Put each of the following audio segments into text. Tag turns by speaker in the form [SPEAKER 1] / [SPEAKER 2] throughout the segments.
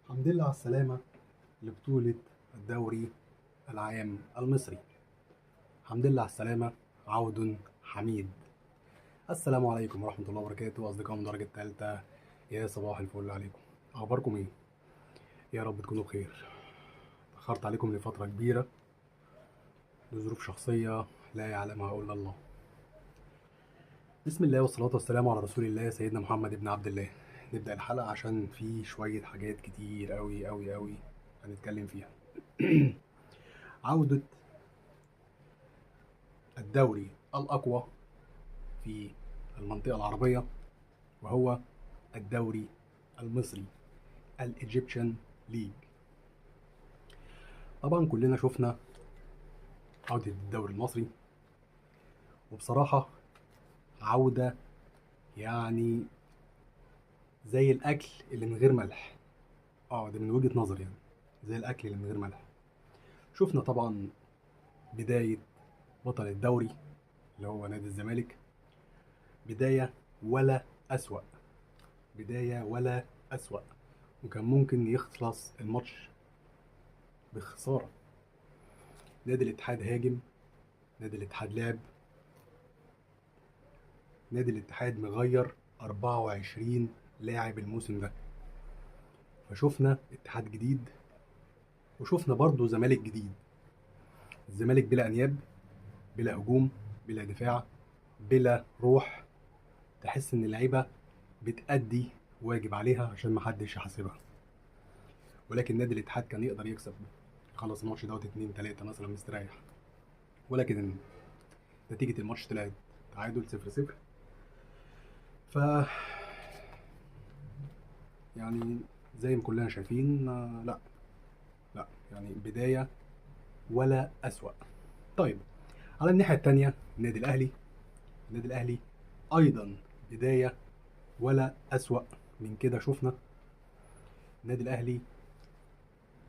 [SPEAKER 1] الحمد لله على السلامة لبطولة الدوري العام المصري. الحمد لله على السلامة. عود حميد. السلام عليكم ورحمة الله وبركاته أصدقاء من درجة تالتة. يا صباح الفل عليكم. أخباركم إيه؟ يا رب تكونوا بخير. تأخرت عليكم لفترة كبيرة لظروف شخصية لا يعلمها إلا الله. بسم الله والصلاة والسلام على رسول الله سيدنا محمد بن عبد الله. نبدأ الحلقة عشان في شوية حاجات كتير أوي أوي أوي هنتكلم فيها. عودة الدوري الأقوى في المنطقة العربية، وهو الدوري المصري، الإيجيبشن ليج. طبعا كلنا شفنا عودة الدوري المصري، وبصراحة عودة يعني زي الأكل اللي من غير ملح. ده من وجهة نظري، يعني زي الأكل اللي من غير ملح. شفنا طبعا بداية بطل الدوري اللي هو نادي الزمالك، بداية ولا أسوأ، بداية ولا أسوأ، وكان ممكن يخلص الماتش بخسارة. نادي الاتحاد هاجم، نادي الاتحاد لعب، نادي الاتحاد مغير 24 لاعب الموسم ده. فشوفنا اتحاد جديد، وشوفنا برضه زمالك جديد. الزمالك بلا انياب، بلا هجوم، بلا دفاع، بلا روح. تحس ان اللعيبه بتأدي واجب عليها عشان محدش يحاسبها. ولكن نادي الاتحاد كان يقدر يكسب، خلص الماتش دوت 2-3 مثلا مستريح. ولكن نتيجة الماتش طلعت تعادل 0-0. ف يعني زي ما كلنا شايفين، لا لا، يعني بداية ولا أسوأ. طيب، على الناحية التانية النادي الأهلي. النادي الأهلي أيضا بداية ولا أسوأ من كده. شفنا النادي الأهلي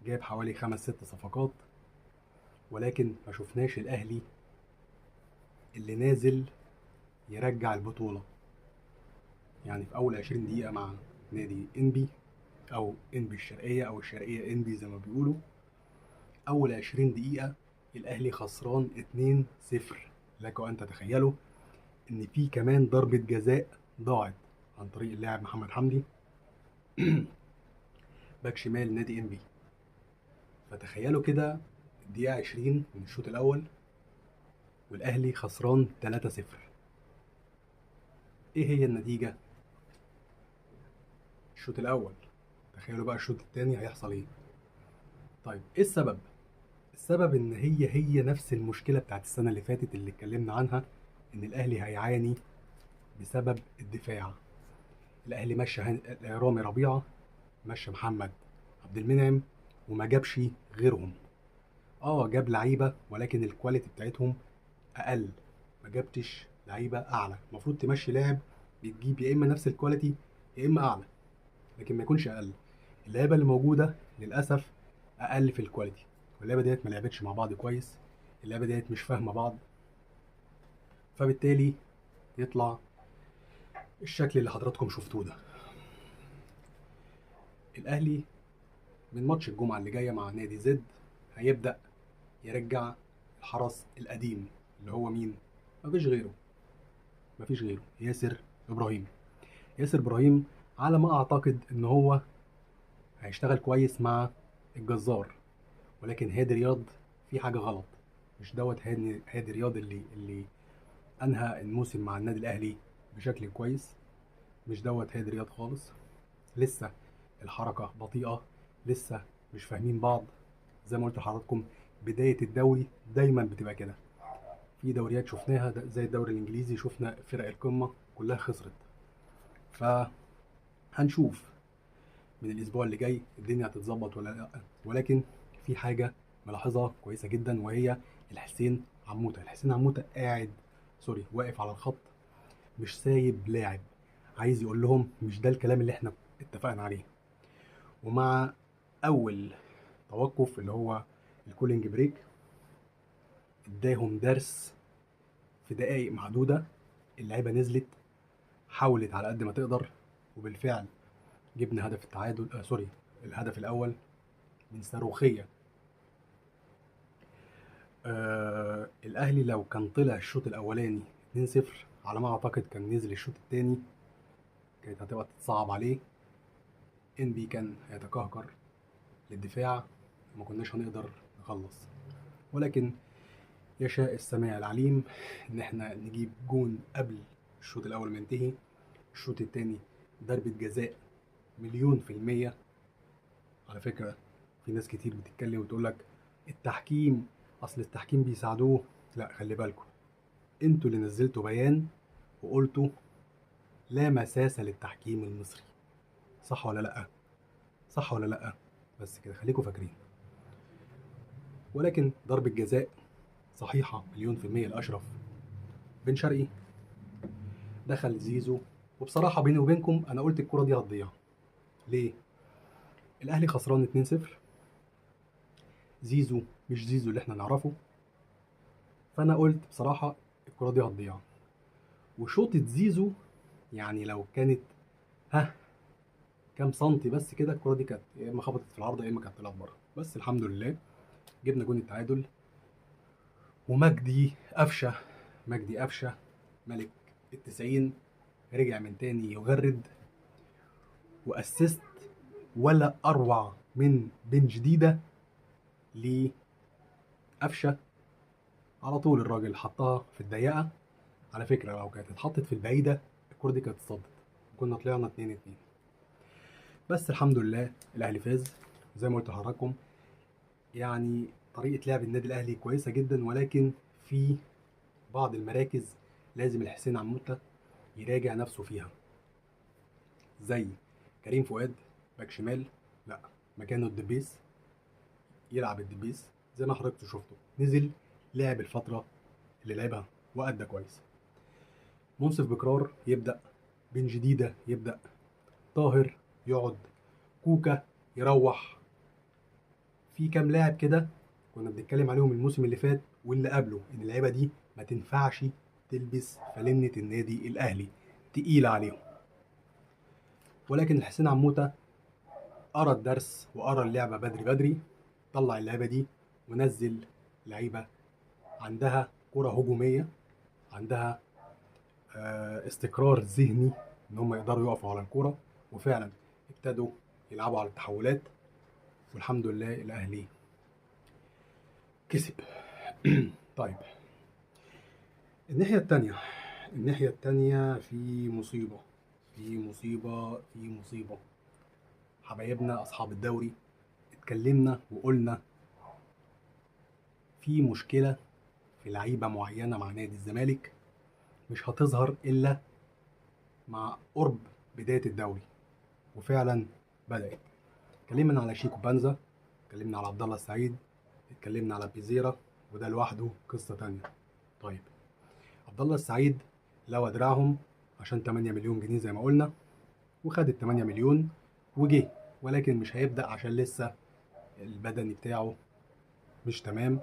[SPEAKER 1] جاب حوالي 5-6 صفقات، ولكن ما شفناش الأهلي اللي نازل يرجع البطولة. يعني في أول 20 دقيقة مع نادي إنبي، أو إنبي الشرقية، أو الشرقية إنبي زي ما بيقولوا، أول 20 دقيقة الأهلي خسران 2-0. لكم أن تتخيلوا إن في كمان ضربة جزاء ضاعت عن طريق اللاعب محمد حمدي، باك شمال نادي إنبي. فتخيلوا كده، الدقيقة 20 من الشوط الأول والأهلي خسران 3-0. إيه هي النتيجة؟ الشوط الأول. تخيلوا بقى الشوط الثاني هيحصل إيه؟ طيب إيه السبب؟ السبب إن هي نفس المشكلة بتاعت السنة اللي فاتت اللي اتكلمنا عنها، إن الأهلي هيعاني بسبب الدفاع. الأهلي مشى رامي ربيعة، مشى محمد عبد المنعم، وما جابش غيرهم. جاب لعيبة ولكن الكواليتي بتاعتهم أقل. ما جبتش لعيبة أعلى. المفروض تمشي لاعب بتجيب يا إما نفس الكواليتي يا إما أعلى، لكن ما يكونش أقل. اللعيبة اللي موجودة للأسف أقل في الكواليتي، واللعيبة ديت ما لعبتش مع بعض كويس. اللعيبة ديت مش فاهمة بعض، فبالتالي يطلع الشكل اللي حضراتكم شفتوه ده. الأهلي من ماتش الجمعة اللي جاية مع نادي زد هيبدأ يرجع الحرس القديم، اللي هو مين؟ مفيش غيره، مفيش غيره، ياسر إبراهيم. ياسر إبراهيم على ما أعتقد إن هو هيشتغل كويس مع الجزار، ولكن هادي رياض في حاجة غلط. مش دوت هادي رياض اللي أنهى الموسم مع النادي الأهلي بشكل كويس. مش دوت هادي رياض خالص. لسه الحركة بطيئة، لسه مش فاهمين بعض. زي ما قلت لحضراتكم، بداية الدوري دايما بتبقى كده. في دوريات شفناها زي الدوري الإنجليزي، شفنا فرق القمة كلها خسرت. فهنشوف من الأسبوع اللي جاي الدنيا هتتظبط ولا لأ. ولكن في حاجة ملاحظة كويسة جدا، وهي الحسين عموتة. الحسين عموتة قاعد، سوري، واقف على الخط، مش سايب لاعب. عايز يقول لهم مش ده الكلام اللي احنا اتفقنا عليه. ومع أول توقف اللي هو الكولينج بريك، اداهم درس. في دقايق معدودة اللعيبة نزلت، حاولت على قد ما تقدر، وبالفعل جبنا هدف التعادل، سوري، الهدف الاول من صاروخيه. الاهلي لو كان طلع الشوط الاولاني 2-0 على ما اعتقد كان نزل الشوط الثاني، كانت هتبقى تتصعب عليه. انبي كان هيتكهكر للدفاع، ما كناش هنقدر نخلص. ولكن يشاء السميع العليم ان احنا نجيب جون قبل الشوط الاول ما ينتهي. الشوط الثاني ضربة جزاء 100%. على فكرة في ناس كتير بتتكلم وتقول لك التحكيم، اصل التحكيم بيساعدوه. لا، خلي بالكم، انتوا اللي نزلتوا بيان وقلتوا لا مساس للتحكيم المصري. صح ولا لا؟ صح ولا لا؟ بس كده خليكم فاكرين. ولكن ضربة جزاء صحيحة 100% لأشرف بن شرقي. دخل زيزو، وبصراحة بيني وبينكم أنا قلت الكرة دي هتضيع. ليه؟ الأهلي خسران 2-0، زيزو مش زيزو اللي احنا نعرفه، فأنا قلت بصراحة الكرة دي هتضيع. وشوطة زيزو يعني لو كانت ها كام سنتي بس كده، الكرة دي كانت يا إما خبطت في العارضة يا إما كانت طلعت بره. بس الحمد لله جبنا جون التعادل. ومجدي قفشة، مجدي قفشة ملك ال90 رجع من تاني يغرد واسيست ولا اروع من بن جديده لقفشه. على طول الراجل حطها في الضيقه. على فكره لو كانت اتحطت في البعيده الكره دي كانت اتصدت، كنا طلعنا 2-2. بس الحمد لله الاهلي فاز. زي ما قلت لحضراتكم يعني طريقه لعب النادي الاهلي كويسه جدا، ولكن في بعض المراكز لازم الحسين عموته يراجع نفسه فيها. زي كريم فؤاد باك شمال، لا، مكانه الدبيس، يلعب الدبيس زي ما حضرتك شفته. نزل لعب الفترة اللي لعبها وأدى كويس. منصف بكرار يبدأ، بن جديدة يبدأ، طاهر يقعد، كوكا يروح. في كام لاعب كده كنا بنتكلم عليهم الموسم اللي فات واللي قبله ان اللعيبه دي ما تنفعش تلبس فلنة النادي الاهلي، تقيلة عليهم. ولكن الحسين عموته قرا الدرس وقرا اللعبه بدري بدري، طلع اللعبه دي ونزل لعيبه عندها كرة هجومية، عندها استقرار ذهني ان هم يقدروا يقفوا على الكرة، وفعلا ابتدوا يلعبوا على التحولات. والحمد لله الاهلي كسب. طيب الناحية التانية، الناحية التانية في مصيبة، في مصيبة، في مصيبة. حبايبنا أصحاب الدوري اتكلمنا وقلنا في مشكلة في لعيبة معينة مع نادي الزمالك مش هتظهر إلا مع قرب بداية الدوري، وفعلا بدأت. اتكلمنا على شيكو بانزا، اتكلمنا على عبد الله السعيد، اتكلمنا على بيزيرا، وده لوحده قصة تانية. طيب عبد الله السعيد لو دراعهم عشان 8 مليون جنيه زي ما قلنا، وخد ال 8 مليون وجه، ولكن مش هيبدأ عشان لسه البدني بتاعه مش تمام.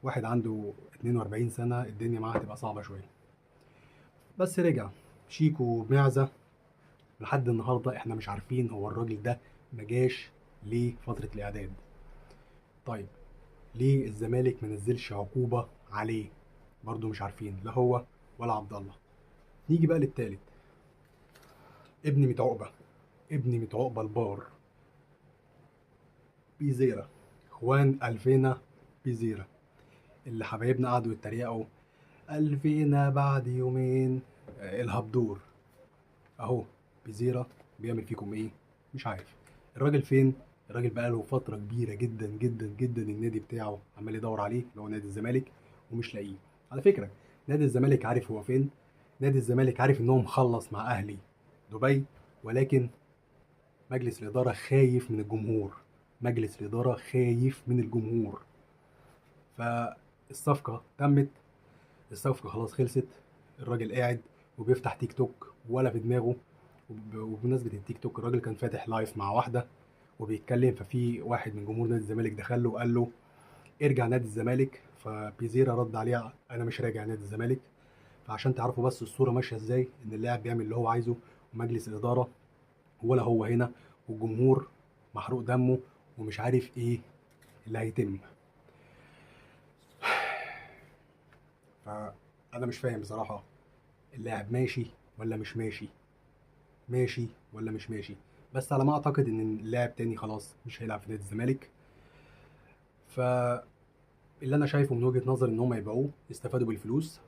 [SPEAKER 1] واحد عنده 42 سنة الدنيا معاه هتبقى صعبة شوية. بس رجع شيكو معزة. لحد النهاردة احنا مش عارفين هو الراجل ده مجاش ليه فترة الإعداد. طيب ليه الزمالك منزلش عقوبة عليه؟ برضو مش عارفين، لا هو ولا عبد الله. نيجي بقى للتالت، ابن متعقبة، ابن متعقبة البار، بيزيرا، اخوان الفينا بيزيرا، اللي حبايبنا قعدوا يتريقوا الفينا بعد يومين الهبدور. اهو بيزيرا بيعمل فيكم ايه؟ مش عارف. الراجل فين؟ الراجل بقاله فترة كبيرة جدا جدا جدا النادي بتاعه عمال يدور عليه اللي هو نادي الزمالك ومش لاقيه. على فكرة نادي الزمالك عارف هو فين، نادي الزمالك عارف انه مخلص مع اهلي دبي، ولكن مجلس الإدارة خايف من الجمهور، مجلس الإدارة خايف من الجمهور. فالصفقة تمت، الصفقة خلاص خلصت، الراجل قاعد وبيفتح تيك توك ولا في دماغه. وبمناسبة التيك توك الراجل كان فاتح لايف مع واحدة وبيتكلم، ففي واحد من جمهور نادي الزمالك دخل له وقال له ارجع نادي الزمالك. فبيزيرا رد عليه انا مش راجع نادي الزمالك. فعشان تعرفوا بس الصورة ماشية ازاي، ان اللاعب بيعمل اللي هو عايزه ومجلس الإدارة ولا هو هنا، والجمهور محروق دمه ومش عارف ايه اللي هيتم. فانا مش فاهم بصراحه، اللاعب ماشي ولا مش ماشي؟ ماشي ولا مش ماشي؟ بس على ما اعتقد ان اللاعب تاني خلاص مش هيلعب في نادي الزمالك. فاللي انا شايفه من وجهة نظري ان هم يبيعوه، يستفادوا بالفلوس،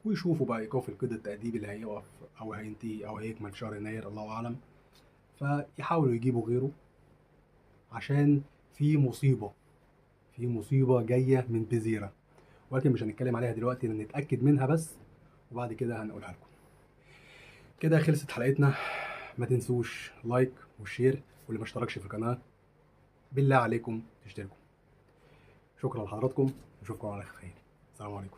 [SPEAKER 1] ويشوفوا بقى ايقاف القيد التأديبي اللي هيقف او هينتهي او هيكمل في شهر يناير، الله اعلم. فيحاولوا يجيبوا غيره، عشان في مصيبة، في مصيبة جاية من بزيرة، ولكن مش هنتكلم عليها دلوقتي، نتأكد منها بس وبعد كده هنقولها لكم. كده خلصت حلقتنا. ما تنسوش لايك والشير، واللي ما اشتركش في القناة بالله عليكم تشتركوا. شكرا لحضراتكم، نشوفكم على خير. السلام عليكم.